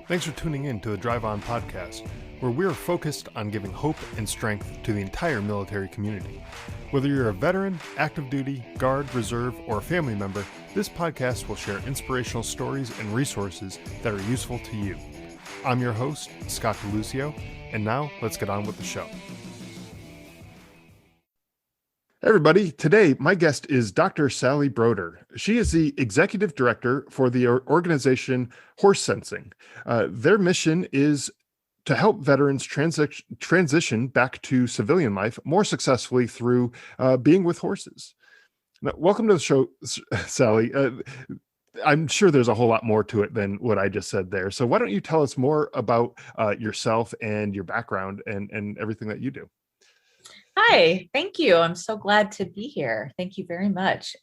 Thanks for tuning in to the Drive On podcast, where we are focused on giving hope and strength to the entire military community. Whether you're a veteran, active duty, guard, reserve, or a family member, this podcast will share inspirational stories and resources that are useful to you. I'm your host, Scott DeLucio, and now let's get on with the show. Everybody, today my guest is Dr. Sally Broder. She is the executive director for the organization HorseSensing. Their mission is to help veterans transition back to civilian life more successfully through being with horses. Now, welcome to the show, Sally. I'm sure there's a whole lot more to it than what I just said there. So why don't you tell us more about yourself and your background and everything that you do? Hi, thank you. I'm so glad to be here. Thank you very much.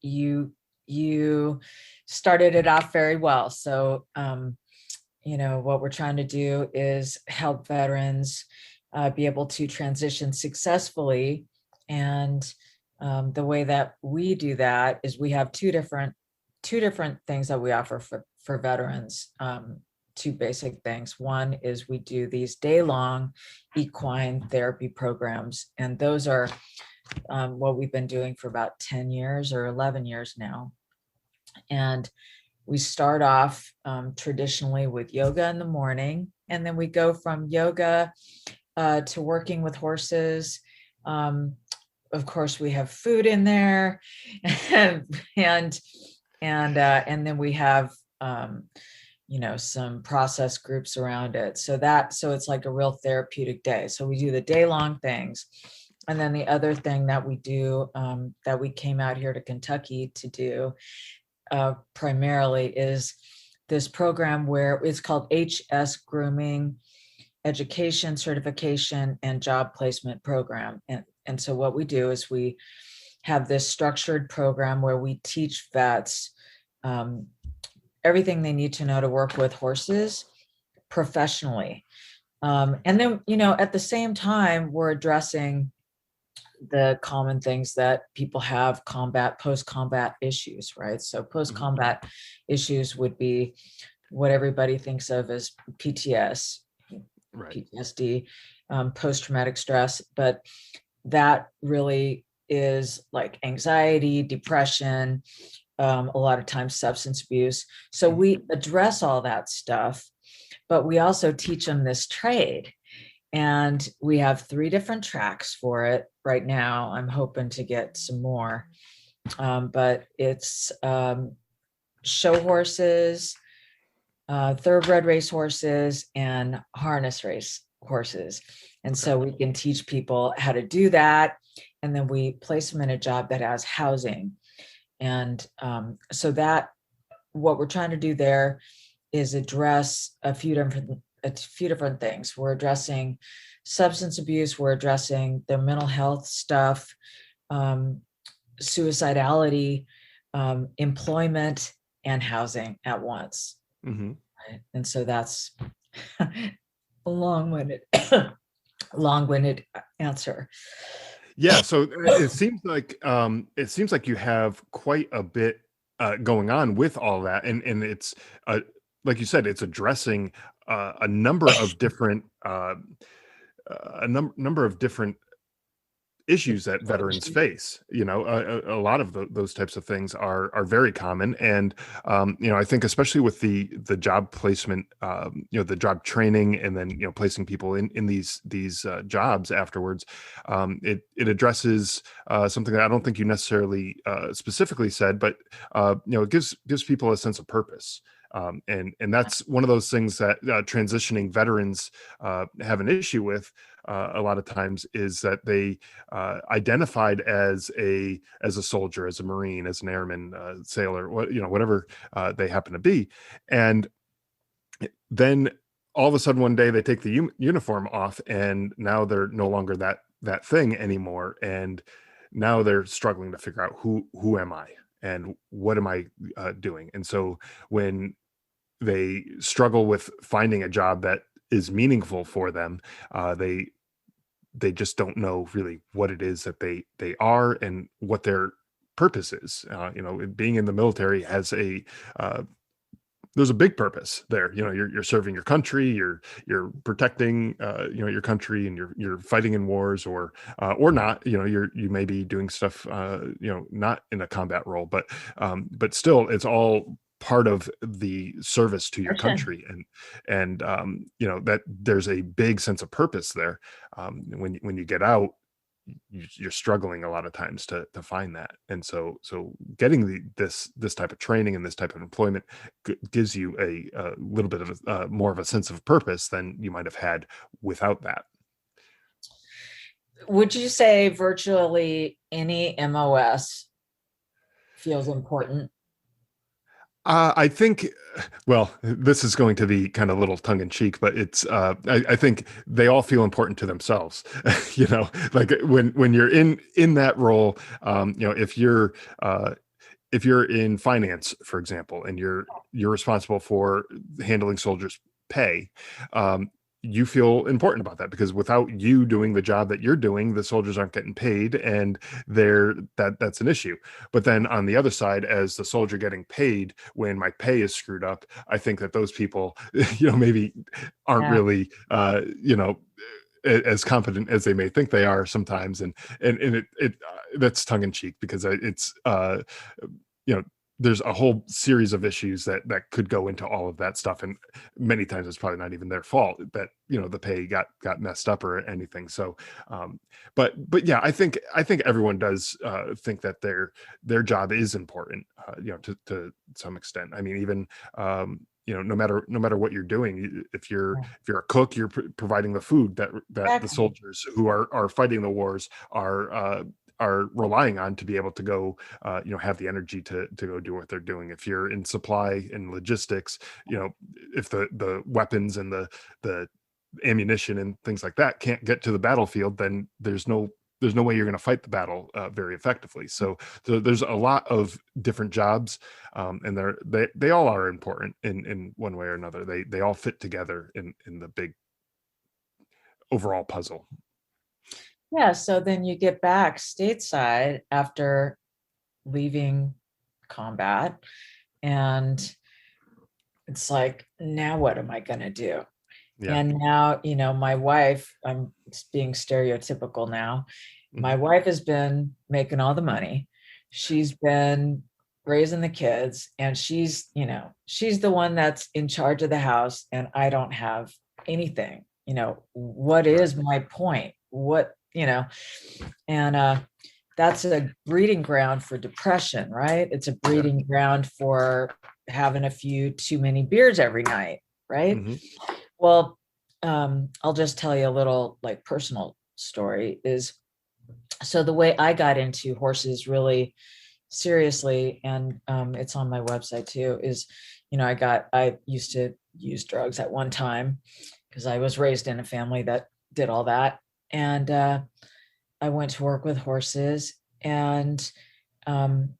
You started it off very well. So, what we're trying to do is help veterans be able to transition successfully. And the way that we do that is we have two different things that we offer for veterans. Two basic things. One is we do these day-long equine therapy programs, and those are what we've been doing for about 10 years or 11 years now. And we start off traditionally with yoga in the morning, and then we go from yoga to working with horses. Of course, we have food in there, and then we have some process groups around it. So it's like a real therapeutic day. So we do the day-long things. And then the other thing that we do, that we came out here to Kentucky to do primarily, is this program where it's called HS Grooming Education, Certification, and Job Placement Program. And so what we do is we have this structured program where we teach vets everything they need to know to work with horses professionally. And then, at the same time, we're addressing the common things that people have, post-combat issues, right? So post-combat issues would be what everybody thinks of as PTSD, post-traumatic stress, but that really is like anxiety, depression, a lot of times substance abuse. So we address all that stuff, but we also teach them this trade. And we have 3 different tracks for it right now. I'm hoping to get some more, but it's show horses, thoroughbred race horses, and harness race horses. And so we can teach people how to do that. And then we place them in a job that has housing. And so that what we're trying to do there is address a few different things. We're addressing substance abuse. We're addressing the mental health stuff, suicidality, employment, and housing at once. Mm-hmm. Right? And so that's a long-winded answer. Yeah, so it seems like you have quite a bit going on with all that, and it's like you said, it's addressing a number of different number of different issues that veterans face. A lot of those types of things are very common, and I think especially with the job placement, the job training, and then placing people in these jobs afterwards, it addresses something that I don't think you necessarily specifically said, but it gives people a sense of purpose. And that's one of those things that transitioning veterans have an issue with a lot of times, is that they identified as a soldier, as a Marine, as an airman, sailor, whatever they happen to be, and then all of a sudden one day they take the uniform off, and now they're no longer that thing anymore, and now they're struggling to figure out who am I and what am I doing. And so when they struggle with finding a job that is meaningful for them, they just don't know really what it is that they are and what their purpose is. Being in the military has a there's a big purpose there. You're serving your country, you're protecting your country, and you're fighting in wars, or not. You may be doing stuff not in a combat role, but still it's all part of the service to your Sure. country. And that there's a big sense of purpose there. When you get out, you're struggling a lot of times to find that. And so getting this type of training and this type of employment gives you a little bit of more of a sense of purpose than you might have had without that. Would you say virtually any MOS feels important? I think, well, this is going to be kind of a little tongue in cheek, but I think they all feel important to themselves. Like when you're in that role, if you're in finance, for example, and you're responsible for handling soldiers' pay, you feel important about that, because without you doing the job that you're doing, the soldiers aren't getting paid, and that's an issue. But then on the other side, as the soldier getting paid when my pay is screwed up, I think that those people, maybe aren't Yeah. really, as competent as they may think they are sometimes. And that's tongue in cheek, because it's there's a whole series of issues that could go into all of that stuff, and many times it's probably not even their fault that the pay got messed up or anything. So but yeah, I think everyone does think that their job is important, to some extent. I mean, even no matter what you're doing, if you're a cook, you're providing the food that the Exactly. soldiers who are fighting the wars are relying on to be able to go, have the energy to go do what they're doing. If you're in supply and logistics, if the weapons and the ammunition and things like that can't get to the battlefield, then there's no way you're going to fight the battle very effectively. So there's a lot of different jobs, and they all are important in one way or another. They all fit together in the big overall puzzle. Yeah. So then you get back stateside after leaving combat, and it's like, now what am I going to do? Yeah. And now, my wife, I'm being stereotypical now. My Mhm. wife has been making all the money. She's been raising the kids, and she's the one that's in charge of the house, and I don't have anything. What Right. is my point? And that's a breeding ground for depression, right? It's a Yeah. breeding ground for having a few too many beers every night, right? Hmm. Well, I'll just tell you a little like personal story is, so the way I got into horses really seriously, and it's on my website too, is, I used to use drugs at one time because I was raised in a family that did all that. And I went to work with horses, and um,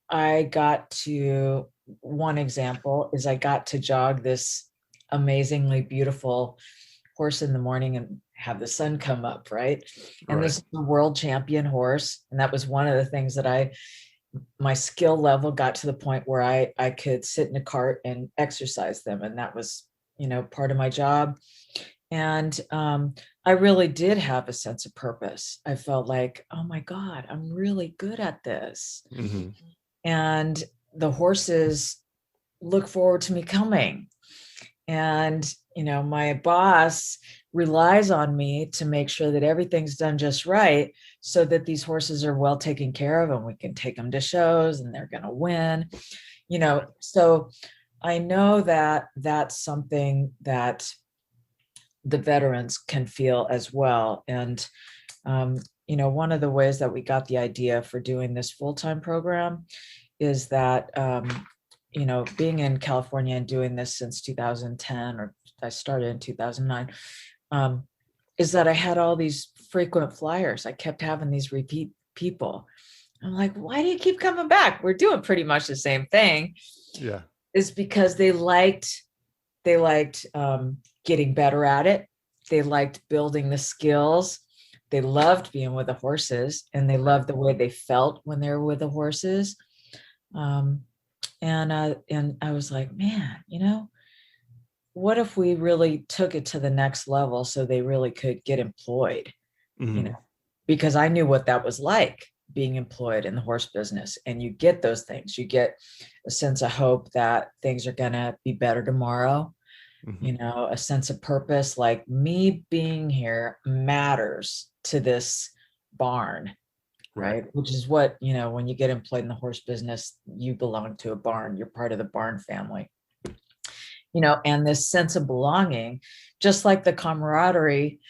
I got to, one example is I got to jog this amazingly beautiful horse in the morning and have the sun come up, right? And Right. this is a world champion horse. And that was one of the things that my skill level got to the point where I could sit in a cart and exercise them. And that was, part of my job. And I really did have a sense of purpose. I felt like, oh my God, I'm really good at this. Hmm. And the horses look forward to me coming. And, my boss relies on me to make sure that everything's done just right, so that these horses are well taken care of and we can take them to shows and they're going to win, Right. so I know that that's something that the veterans can feel as well. And, one of the ways that we got the idea for doing this full-time program is that, being in California and doing this since 2010, or I started in 2009, is that I had all these frequent flyers. I kept having these repeat people. I'm like, why do you keep coming back? We're doing pretty much the same thing. Yeah. Is because they liked getting better at it. They liked building the skills. They loved being with the horses, and they Right. loved the way they felt when they were with the horses. Um, And I was like, man, what if we really took it to the next level so they really could get employed, you know, Mhm. because I knew what that was like, being employed in the horse business. And you get those things. You get a sense of hope that things are going to be better tomorrow, Mhm. a sense of purpose, like me being here matters to this barn, Right. right? Which is what, when you get employed in the horse business, you belong to a barn. You're part of the barn family, and this sense of belonging, just like the camaraderie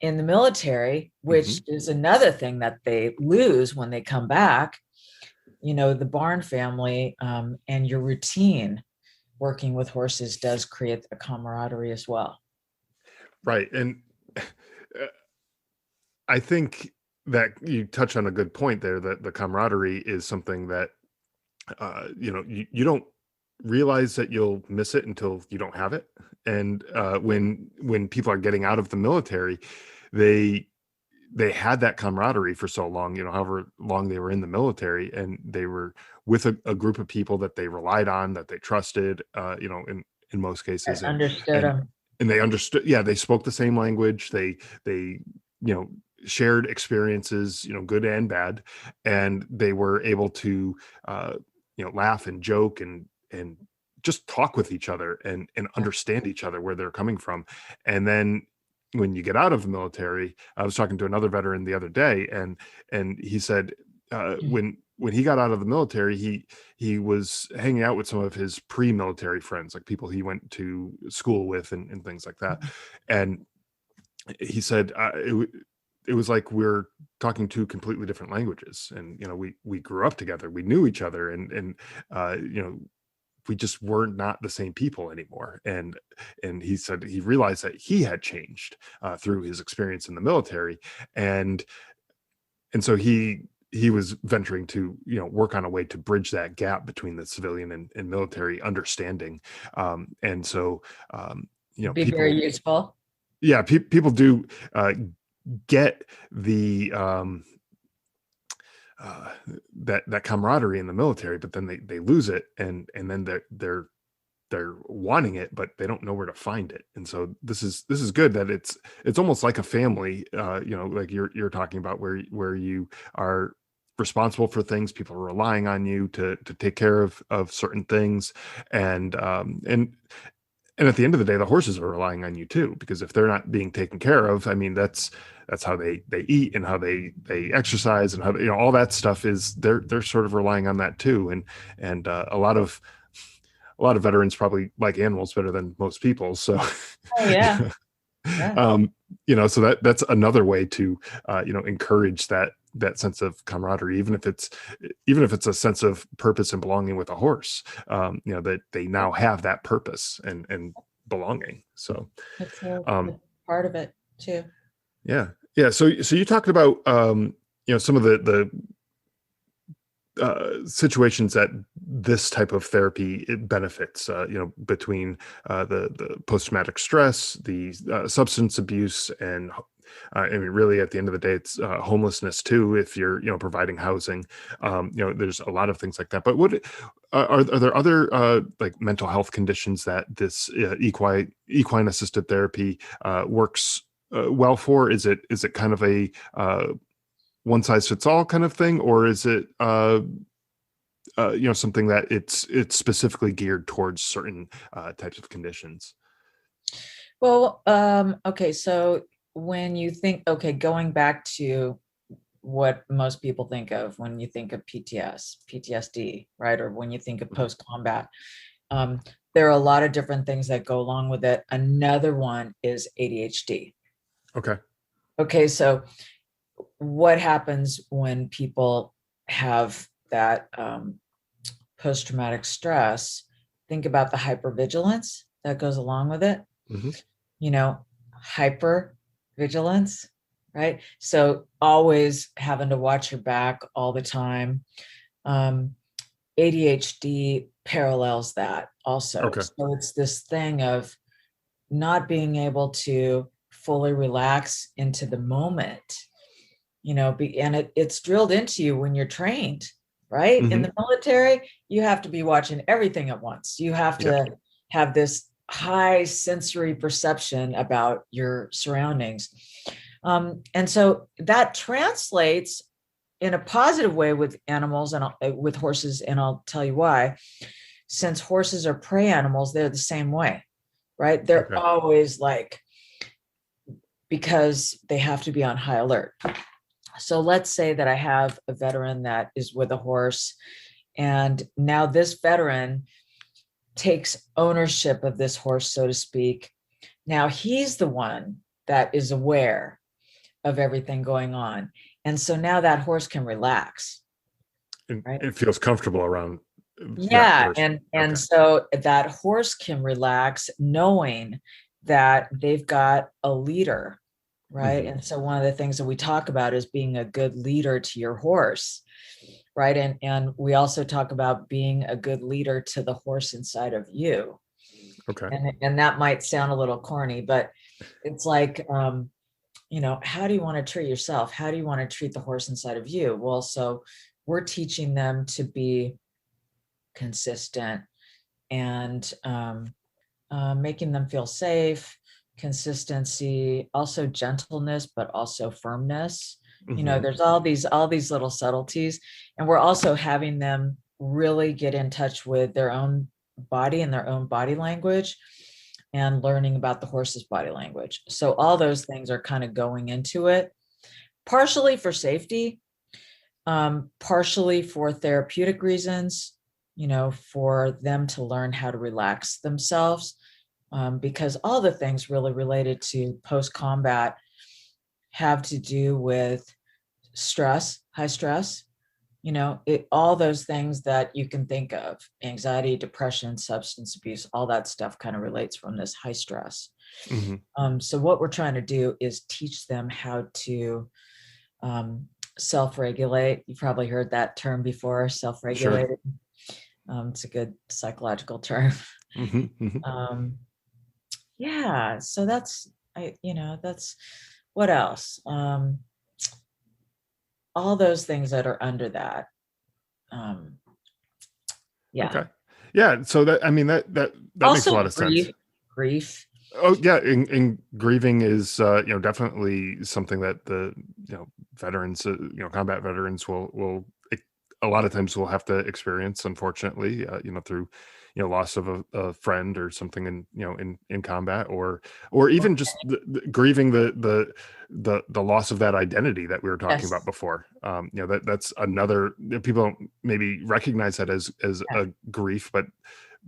in the military, which Mhm. is another thing that they lose when they come back, the barn family, and your routine working with horses does create a camaraderie as well. Right. And I think that you touch on a good point there, that the camaraderie is something that you don't realize that you'll miss it until you don't have it. And when people are getting out of the military, they they had that camaraderie for so long, however long they were in the military, and they were with a group of people that they relied on, that they trusted, in most I cases. and understood and them. and they understood, yeah, they spoke the same language. They you know shared experiences, good and bad, and they were able to laugh and joke and just talk with each other and Yeah. understand each other, where they're coming from. And then when you get out of the military, I was talking to another veteran the other day, and he said, when he got out of the military, he was hanging out with some of his pre-military friends, like people he went to school with, and things like that. And he said, it was like we're talking two completely different languages. And we grew up together, we knew each other, and we just were not the same people anymore. And he said he realized that he had changed through his experience in the military. And so he was venturing to work on a way to bridge that gap between the civilian and military understanding. And so Be very people, useful. yeah, people do get the uh, that camaraderie in the military, but then they lose it, and then they're wanting it, but they don't know where to find it. And so this is good that it's almost like a family, like you're talking about, where you are responsible for things, people are relying on you to take care of certain things. And at the end of the day, the horses are relying on you too, because if they're not being taken care of, I mean, that's how they eat, and how they exercise, and how all that stuff is, they're sort of relying on that too. And a lot of veterans probably like animals better than most people. So, Oh, you yeah. know, Yeah. so that's another way to, encourage that sense of camaraderie, even if it's a sense of purpose and belonging with a horse, that they now have that purpose and belonging. So, It's a um, good part of it too. yeah, yeah. So you talked about, some of the situations that this type of therapy, it benefits, between the post-traumatic stress, the substance abuse, and I mean, really, at the end of the day, it's homelessness too, if you're providing housing. There's a lot of things like that. But what are there other like mental health conditions that this equine assisted therapy works well for? Is it kind of a one size fits all kind of thing, or is it something that it's specifically geared towards certain types of conditions? Well, okay, so when you think, okay, going back to what most people think of when you think of PTSD, right? Or when you think of Mhm. post-combat, um, there are a lot of different things that go along with it. Another one is ADHD. Okay. Okay, so what happens when people have that post-traumatic stress? Think about the hypervigilance that goes along with it, Hmm. you know, hyper vigilance, right? So always having to watch your back all the time. Um, ADHD parallels that also. Okay. So it's this thing of not being able to fully relax into the moment, and it's drilled into you when you're trained right? In Hmm. the military, you have to be watching everything at once. You have Yep. to have this high sensory perception about your surroundings. And so that translates in a positive way with animals and with horses. And I'll tell you why. Since horses are prey animals, they're the same way, right? They're Okay. always like, because they have to be on high alert. So let's say that I have a veteran that is with a horse, and now this veteran takes ownership of this horse, so to speak. Now he's the one that is aware of everything going on. And so now that horse can relax, And right? it feels comfortable around that Yeah, person. and Okay. so that horse can relax knowing that they've got a leader, right? Hmm. And so one of the things that we talk about is being a good leader to your horse, right? And we also talk about being a good leader to the horse inside of you. Okay. And that might sound a little corny, but it's like, how do you want to treat yourself? How do you want to treat the horse inside of you? Well, so we're teaching them to be consistent and making them feel safe, consistency, also gentleness, but also firmness. Hmm. There's all these little subtleties, and we're also having them really get in touch with their own body and their own body language, and learning about the horse's body language. So all those things are kind of going into it, partially for safety, partially for therapeutic reasons, for them to learn how to relax themselves, because all the things really related to post-combat have to do with stress, high stress, all those things that you can think of, anxiety, depression, substance abuse, all that stuff kind of relates from this high stress. Hmm. So what we're trying to do is teach them how to self-regulate. You've probably heard that term before, Sure. self-regulated. It's a good psychological term. Hmm. Hmm. um, yeah, so that's what else. All those things that are under that. Um, yeah. Okay. Yeah. So that, I mean, that makes a Also lot of sense. grief. Oh yeah, and grieving is definitely something that the veterans, combat veterans a lot of times will have to experience, unfortunately, through loss of a friend or something in combat, or even just grieving the loss of that identity that we were talking about Yes. before. That's another, people don't maybe recognize that as Yeah. a grief,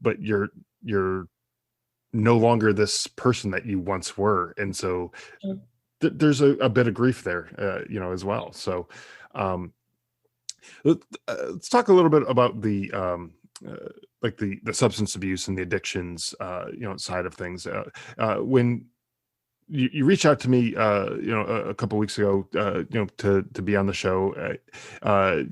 but you're no longer this person that you once were, and so there's a bit of grief there, as well. So um let's talk a little bit about the like the substance abuse and the addictions side of things. When you reached out to me, a couple weeks ago, to be on the show.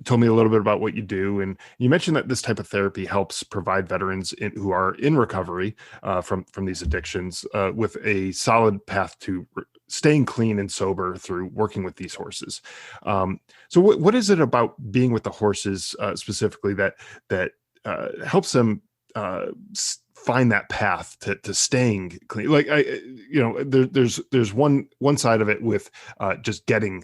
Told me a little bit about what you do, and you mentioned that this type of therapy helps provide veterans who are in recovery from these addictions with a solid path to staying clean and sober through working with these horses. So, what is it about being with the horses specifically that helps them find that path to staying clean? Like there's one side of it with just getting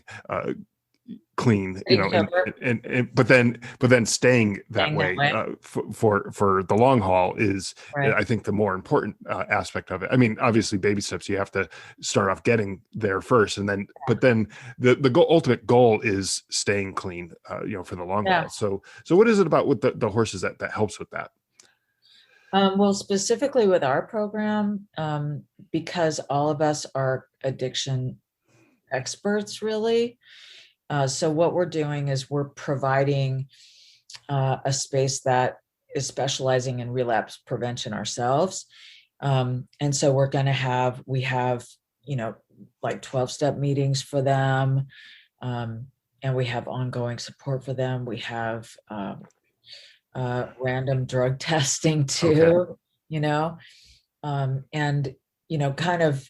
clean, Getting sober, and but then staying that staying that way way. for the long haul is, Right. I think, the more important aspect of it. I mean, obviously baby steps, you have to start off getting there first, and then but then the ultimate goal is staying clean, for the long Yeah. haul. So what is it about with the horses that helps with that? Well, specifically with our program, because all of us are addiction experts, really. So what we're doing is we're providing a space that is specializing in relapse prevention ourselves. And so we have, like 12-step meetings for them. And we have ongoing support for them. We have random drug testing Okay. too, and, kind of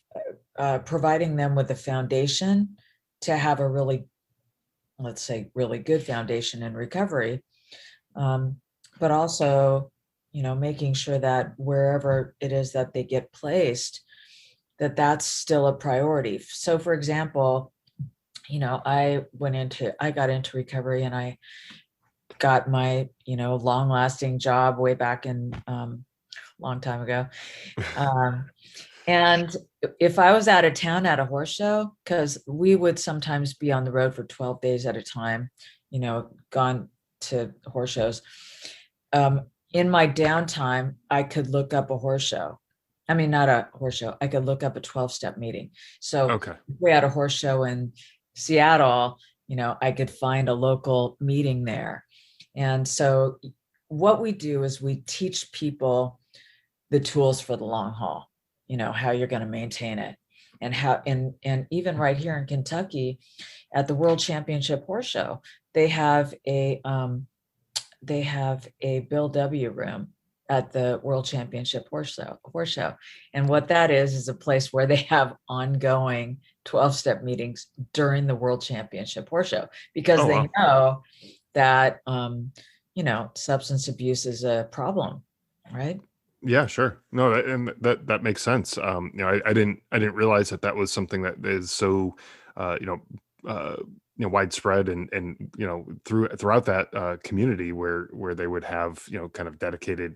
providing them with a foundation to have a really, let's say, really good foundation in recovery. um, but also, making sure that wherever it is that they get placed, that that's still a priority. So for example, I got into recovery, and I got my, long lasting job way back in, long time ago. Um, and if I was out of town at a horse show, because we would sometimes be on the road for 12 days at a time, gone to horse shows. In my downtime, I could look up a horse show. I mean, not a horse show. I could look up a 12-step meeting. So Okay. if we had a horse show in Seattle, I could find a local meeting there. And so what we do is we teach people the tools for the long haul, how you're going to maintain it, and how, and even right here in Kentucky at the World Championship Horse Show, they have a Bill W room at the World Championship Horse Show. And what that is a place where they have ongoing 12-step meetings during the World Championship Horse Show, because Oh, they wow. know that substance abuse is a problem, right? Yeah, sure. No, and that makes sense. I didn't realize that that was something that is so, uh, you know, uh, widespread and throughout that community where they would have kind of dedicated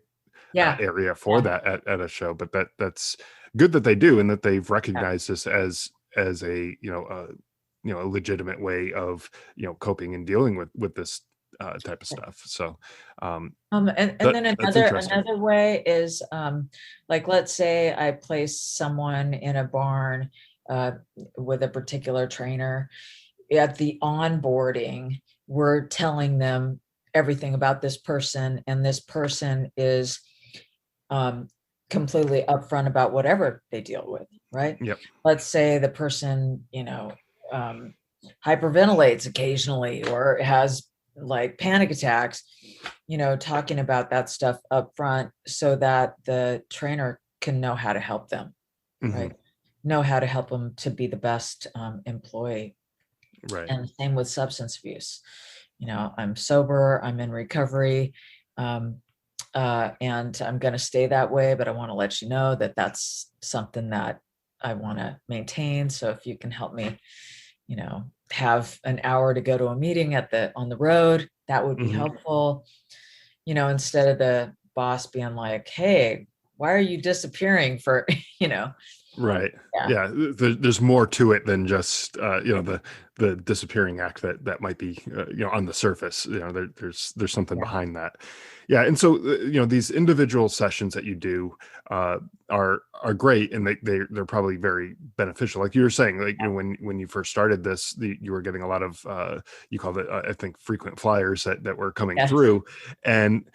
Yeah, area for yeah, that at a show. But that's good that they do, and that they've yeah. recognized this as a a legitimate way of coping and dealing with this type of stuff. So And that then that's another interesting. another way is, like, let's say I place someone in a barn uh, with a particular trainer. At the onboarding, we're telling them everything about this person, and this person is um, completely upfront about whatever they deal with, right? Yep. Let's say the person, um, hyperventilates occasionally or has like panic attacks, talking about that stuff up front so that the trainer can know how to help them, Hmm. right? Know how to help them to be the best employee. Right. And same with substance abuse. I'm sober, I'm in recovery, um, and I'm going to stay that way, but I want to let you know that that's something that I want to maintain. So if you can help me, have an hour to go to a meeting on the road, that would be Hmm. helpful. Instead of the boss being like, "Hey, why are you disappearing for," you know, Right. yeah, Yeah. There's more to it than just the disappearing act that might be on the surface. There's something yeah, behind that. Yeah. And so these individual sessions that you do uh, are great, and they're probably very beneficial. Like you were saying, like when you first started this, you were getting a lot of you called it I think frequent flyers that were coming yes, through, and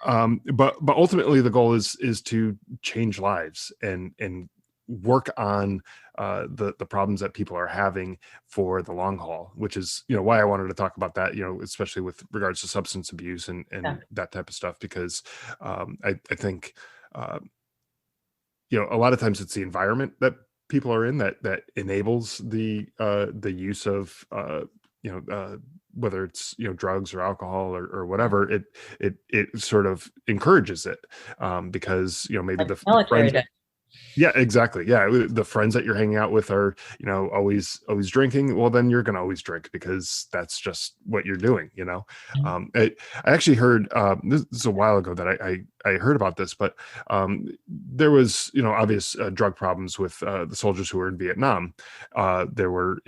but ultimately the goal is to change lives and work on the problems that people are having for the long haul, which is why I wanted to talk about that, especially with regards to substance abuse yeah, and that type of stuff, because I think uh, a lot of times it's the environment that people are in that enables the use of you know whether it's drugs or alcohol or yeah. whatever. It sort of encourages it, because maybe Like the military friends. day. Yeah, exactly. Yeah, the friends that you're hanging out with are, always drinking. Well, then you're gonna always drink because that's just what you're doing. Mhm. I actually heard this is a while ago that I heard about this, but there was obvious drug problems with the soldiers who were in Vietnam. There were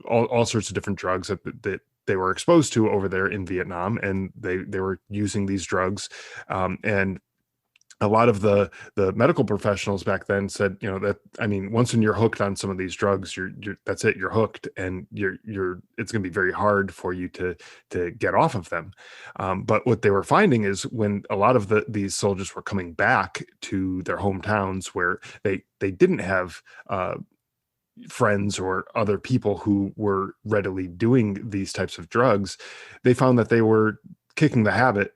all sorts of different drugs that they were exposed to over there in Vietnam, and they were using these drugs, and a lot of the medical professionals back then said, that I mean, once when you're hooked on some of these drugs, you're that's it, you're hooked, and you're it's going to be very hard for you to get off of them. But what they were finding is when a lot of these soldiers were coming back to their hometowns where they didn't have friends or other people who were readily doing these types of drugs, they found that they were kicking the habit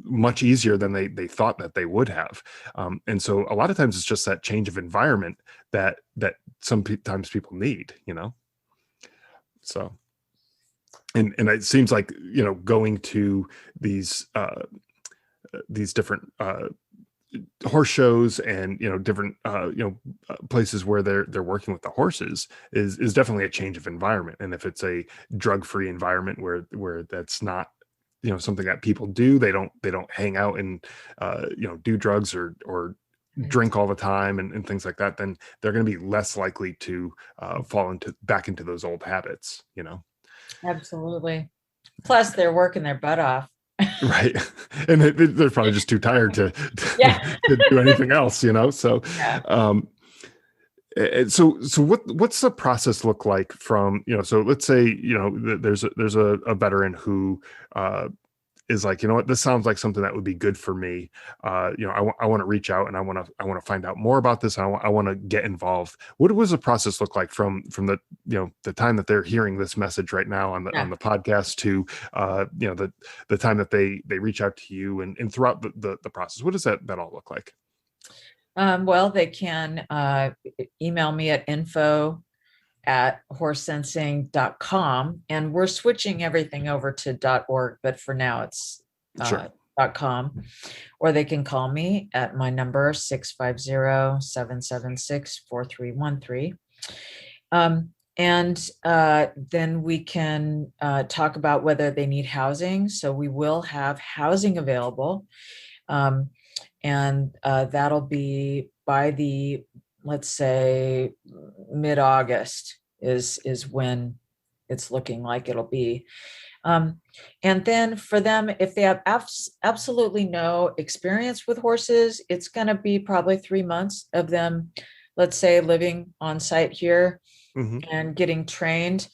much easier than they thought that they would have. And so a lot of times it's just that change of environment that sometimes people need. So and it seems like, going to these different horse shows, and different places where they're working with the horses is definitely a change of environment. And if it's a drug-free environment where that's not something that people do, they don't hang out and do drugs or Right. drink all the time and things like that, then they're going to be less likely to fall back into those old habits. Absolutely. Plus, they're working their butt off. Right. And they're probably just too tired to Yeah. to do anything else. So Yeah. um so what's the process look like from, so let's say, there's a veteran who is like, what, this sounds like something that would be good for me. I want to reach out, and I want to find out more about this. I want to get involved. What does the process look like from the time that they're hearing this message right now on Yeah. the podcast to the time that they reach out to you, and throughout the process? What does that all look like? Well, they can email me at info@horsesensing.com, and we're switching everything over to .org, but for now it's Sure. .com, or they can call me at my number 650-776-4313. And then we can talk about whether they need housing. So we will have housing available. And that'll be by let's say mid-August is when it's looking like it'll be. And then for them, if they have absolutely no experience with horses, it's going to be probably 3 months of them, let's say, living on site here Hmm. and getting trained.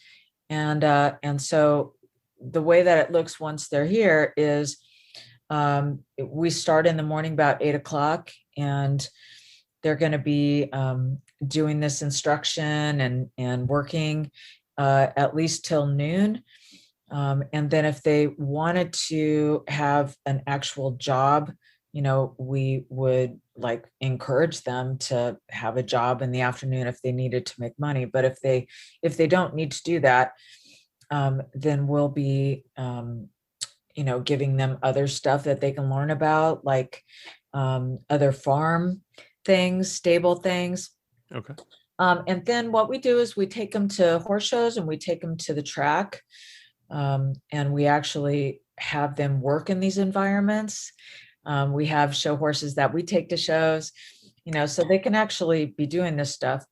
And so the way that it looks once they're here is we start in the morning about 8 o'clock, and they're going to be doing this instruction and working at least till noon. And then if they wanted to have an actual job, we would encourage them to have a job in the afternoon if they needed to make money. But if they don't need to do that, then we'll be giving them other stuff that they can learn about, like other farm things, stable things. Okay. And then what we do is we take them to horse shows, and we take them to the track. And we actually have them work in these environments. We have show horses that we take to shows, so they can actually be doing this stuff.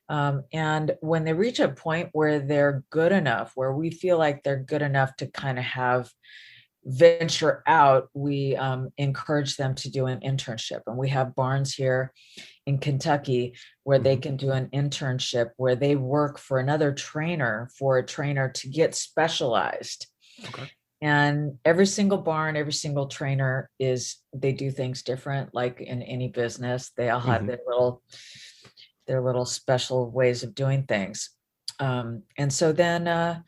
And when they reach a point where they're good enough, where we feel like they're good enough to kind of venture out, we encourage them to do an internship. And we have barns here in Kentucky where they Hmm. can do an internship, where they work for another trainer, for a trainer to get specialized. Okay. And every single barn, every single trainer they do things different. Like in any business, they all have Hmm. their little special ways of doing things. And so then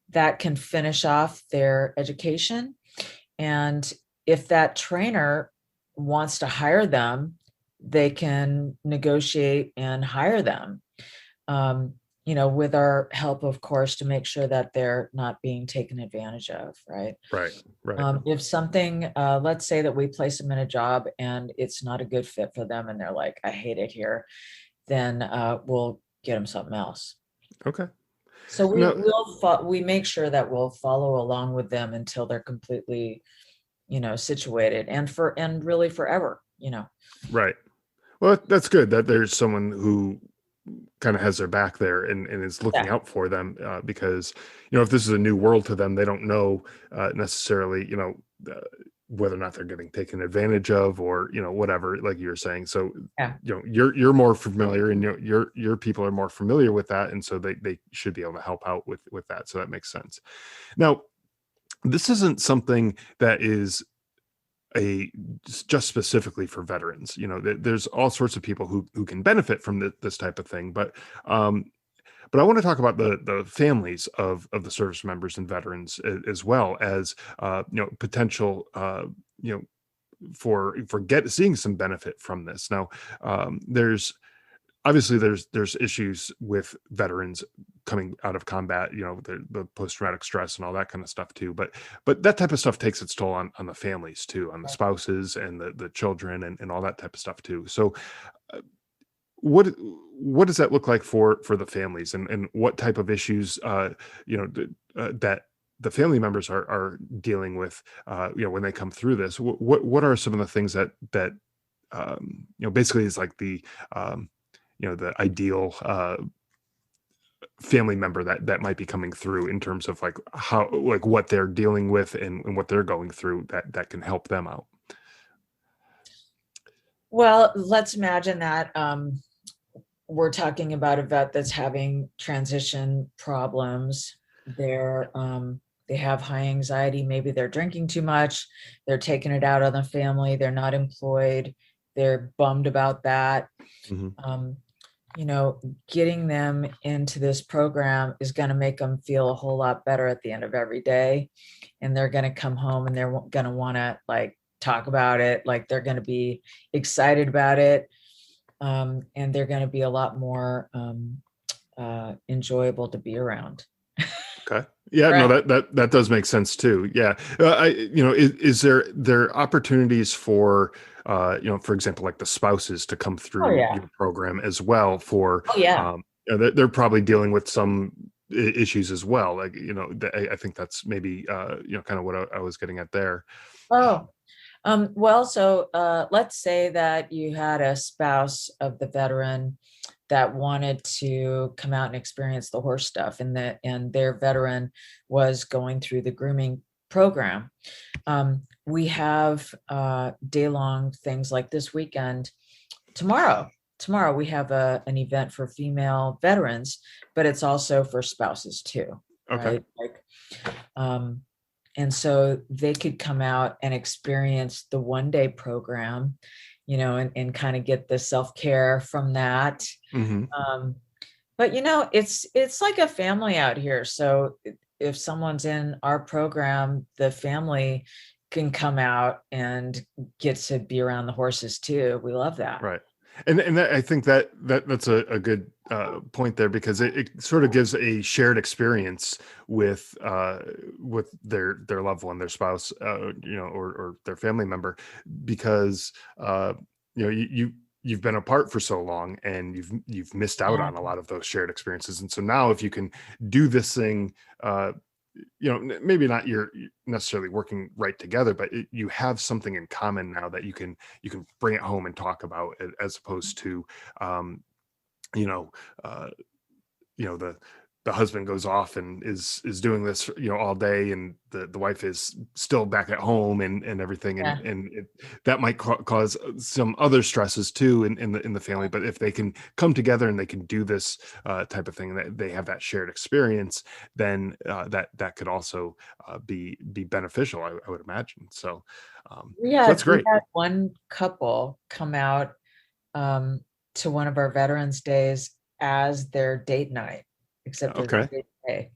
that can finish off their education. And if that trainer wants to hire them, they can negotiate and hire them, with our help, of course, to make sure that they're not being taken advantage of, right? Right. Right. If something, let's say that we place them in a job and it's not a good fit for them, and they're like, I hate it here, then we'll get them something else. Okay. So No. we make sure that we'll follow along with them until they're completely, situated, and really forever. Right. Well, that's good that there's someone who kind of has their back there and is looking Yeah. out for them, because if this is a new world to them, they don't know necessarily uh, whether or not they're getting taken advantage of, or whatever, like you were saying. So Yeah. you're more familiar, and your people are more familiar with that, and so they should be able to help out with that. So that makes sense. Now, this isn't something that is a just specifically for veterans. There's all sorts of people who can benefit from this type of thing, but I want to talk about the families of the service members and veterans, as well as potential for seeing some benefit from this. Now, there's obviously there's issues with veterans coming out of combat, the post-traumatic stress and all that kind of stuff too. But that type of stuff takes its toll on the families too, on the spouses and the children and all that type of stuff too. So uh, what does that look like for the families, and what type of issues that the family members are dealing with when they come through this? What are some of the things that basically is like the ideal family member that might be coming through, in terms of like how, like what they're dealing with and what they're going through, that can help them out? Well, let's imagine that we're talking about a vet that's having transition problems. They have high anxiety. Maybe they're drinking too much. They're taking it out on the family. They're not employed. They're bummed about that. Mhm. Um, Getting them into this program is going to make them feel a whole lot better at the end of every day. And they're going to come home and they're going to want to like talk about it. Like they're going to be excited about it. And they're going to be a lot more enjoyable to be around. Okay. Yeah, no, Right. that does make sense too. Yeah. Is there opportunities for, for example, like the spouses to come Oh through yeah. your program as well for, Oh yeah. they're probably dealing with some issues as well. Like, I think that's maybe, kind of what I was getting at there. Oh, well, so let's say that you had a spouse of the veteran that wanted to come out and experience the horse stuff, and their veteran was going through the grooming program. We have day-long things like this weekend. Tomorrow we have an event for female veterans, but it's also for spouses too, Okay. right? Like, and so they could come out and experience the 1-day program, and kind of get the self-care from that. Hmm. Um, but it's like a family out here. So if someone's in our program, the family can come out and get to be around the horses too. We love that. Right. And I think that's a good point there, because it sort of gives a shared experience with their loved one, their spouse, or their family member, because you've been apart for so long, and you've missed out Yeah. on a lot of those shared experiences. And so now, if you can do this thing, maybe not you're necessarily working right together, but you have something in common now that you can bring it home and talk about, as opposed to um you know uh the husband goes off and is doing this all day, and the wife is still back at home and everything, and Yeah. that might cause some other stresses too in the family. But if they can come together and they can do this type of thing, that they have that shared experience, then that could also be beneficial, I would imagine. So that's We great. had one couple come out um, to one of our Veterans Days as their date night, except it was Okay. a date day.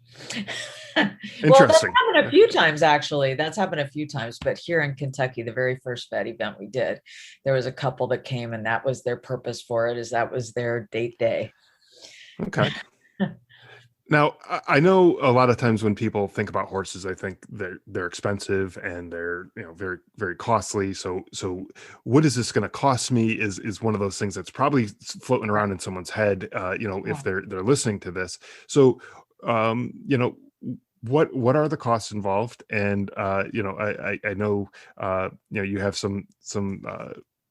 Well, that's Interesting. happened a few times, actually. That's happened a few times, but here in Kentucky, the very first vet event we did, there was a couple that came, and that was their purpose for it, is that was their date day. Okay. Now, I know a lot of times when people think about horses, I think they're expensive, and they're very, very costly. So what is this going to cost me? Is one of those things that's probably floating around in someone's head. If Yeah. they're listening to this. So, what are the costs involved? And I know you have some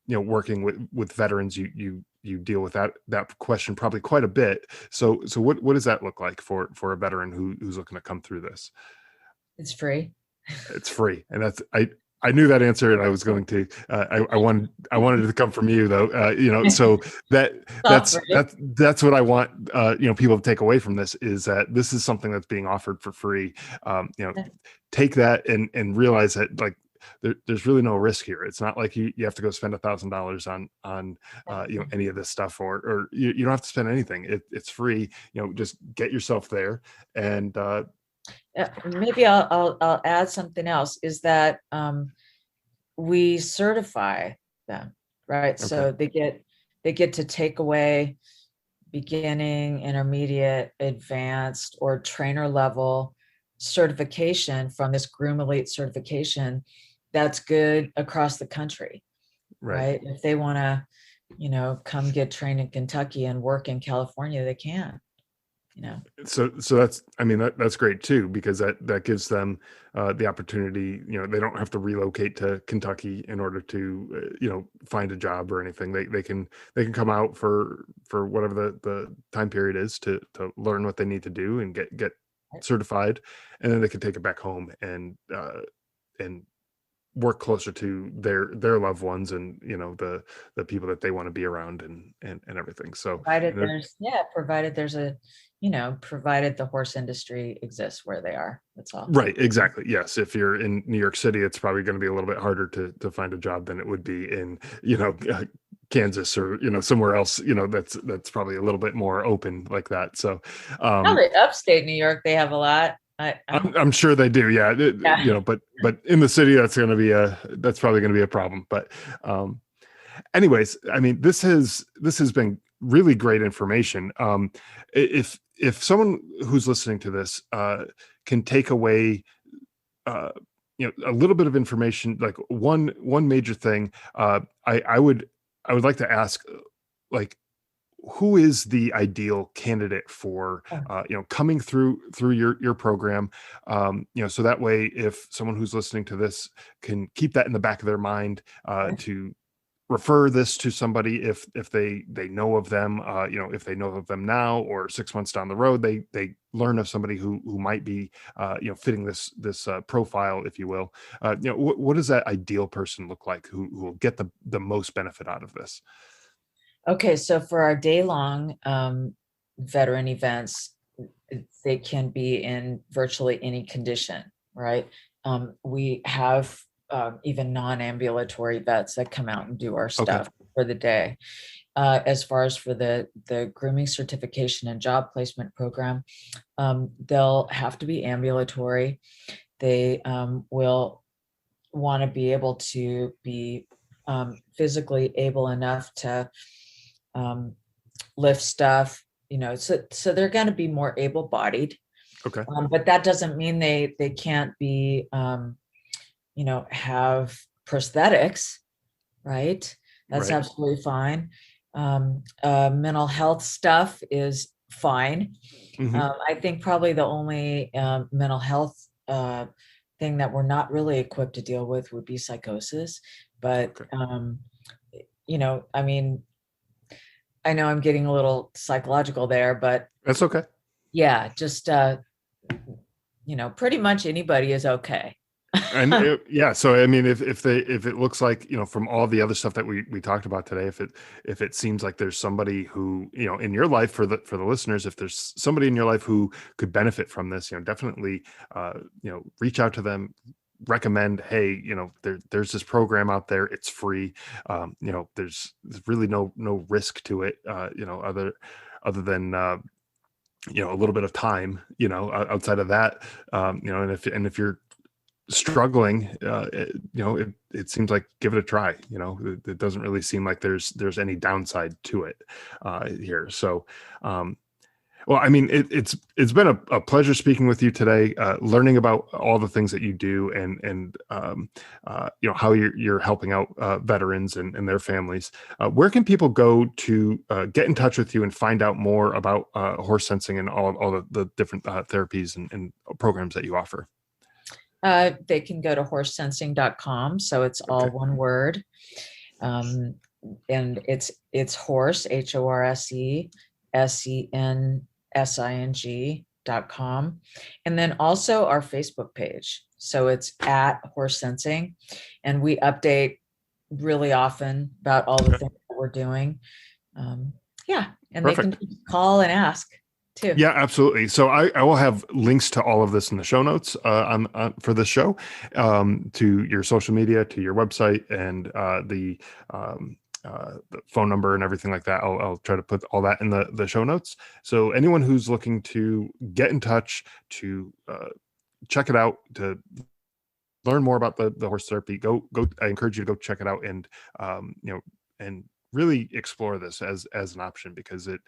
working with veterans, you deal with that question probably quite a bit. So what does that look like for a veteran who's looking to come through this? It's free. It's free, and I knew that answer, and I was going to I wanted it to come from you, though. So that Not that's free. that's what I want people to take away from this, is that this is something that's being offered for free. Take that and realize that, like, there's really no risk here. It's not like you have to go spend $1,000 on any of this stuff, or you don't have to spend anything. It's free. Just get yourself there, and Maybe I'll add something else, is that we certify them, right? okay. So they get to take away beginning, intermediate, advanced, or trainer level certification from this Groom Elite certification, that's good across the country, Right. right? If they want to, come get trained in Kentucky and work in California, they can, So that's, I mean, that's great too, because that gives them the opportunity. They don't have to relocate to Kentucky in order to find a job or anything. They can come out for whatever the time period is to learn what they need to do and get certified, and then they can take it back home and work closer to their loved ones, and the people that they want to be around, and everything. So, provided and there's, yeah, provided there's a, provided the horse industry exists where they are. That's all. right, exactly. Yes, if you're in New York City, it's probably going to be a little bit harder to find a job than it would be in Kansas, or somewhere else. That's probably a little bit more open like that. So, Probably upstate New York, they have a lot. I'm sure they do. Yeah, Yeah. but in the city, that's probably going to be a problem. But anyways, I mean, this has been really great information. If someone who's listening to this can take away a little bit of information, like one major thing, I would like to ask, like, who is the ideal candidate for coming through your program, so that way, if someone who's listening to this can keep that in the back of their mind, to refer this to somebody if they know of them, if they know of them now, or 6 months down the road they learn of somebody who might be fitting this profile, if you will. What does that ideal person look like, who will get the most benefit out of this? Okay, so for our day-long veteran events, they can be in virtually any condition, right? We have even non-ambulatory vets that come out and do our Okay. stuff for the day. As far as for the grooming certification and job placement program, they'll have to be ambulatory. They will want to be able to be physically able enough to lift stuff, so they're going to be more able-bodied. Okay. But that doesn't mean they can't be have prosthetics, right? That's Right. absolutely fine. Mental health stuff is fine. Hmm. I think probably the only mental health thing that we're not really equipped to deal with would be psychosis. But Okay. I mean, I know I'm getting a little psychological there, but That's okay. yeah, just pretty much anybody is okay. And yeah, so I mean, if it looks like, from all the other stuff that we talked about today, if it seems like there's somebody who, in your life, for the listeners, if there's somebody in your life who could benefit from this, definitely reach out to them, recommend, hey, there's this program out there, it's free. There's really no risk to it, other than a little bit of time, outside of that. And if you're struggling, it seems like, give it a try. It doesn't really seem like there's any downside to it here. So, well, I mean, it's been a pleasure speaking with you today, learning about all the things that you do, and how you're helping out veterans and their families. Where can people go to get in touch with you and find out more about HorseSensing and all the different therapies and programs that you offer? They can go to horsesensing.com. So it's all Okay. one word. And it's horse, HorseSensing.com. And then also our Facebook page. So it's at HorseSensing, and we update really often about all the Okay. things that we're doing. Yeah. And they Perfect. can call and ask too. Yeah, absolutely. So I will have links to all of this in the show notes for this show, to your social media, to your website, and the phone number and everything like that. I'll try to put all that in the show notes. So anyone who's looking to get in touch, to check it out, to learn more about the horse therapy, go. I encourage you to go check it out, and and really explore this as an option, because it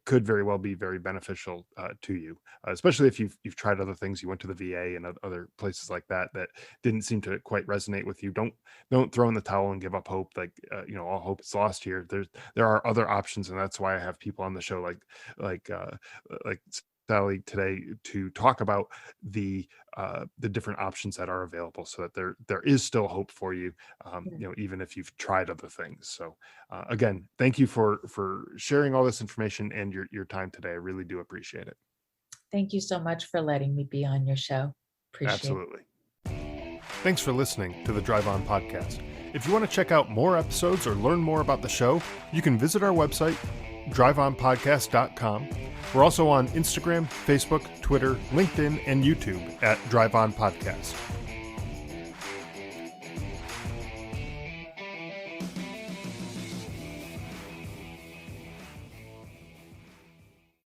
could very well be very beneficial to you, especially if you've tried other things. You went to the VA and other places like that that didn't seem to quite resonate with you. Don't throw in the towel and give up hope. Like all hope is lost here. There are other options, and that's why I have people on the show like uh, like Sally today, to talk about the different options that are available, so that there is still hope for you, even if you've tried other things. So again, thank you for sharing all this information and your time today. I really do appreciate it. Thank you so much for letting me be on your show. Appreciate it. Absolutely. Thanks for listening to the Drive On Podcast. If you want to check out more episodes or learn more about the show, you can visit our website, driveonpodcast.com. We're also on Instagram, Facebook, Twitter, LinkedIn, and YouTube at Drive On Podcast.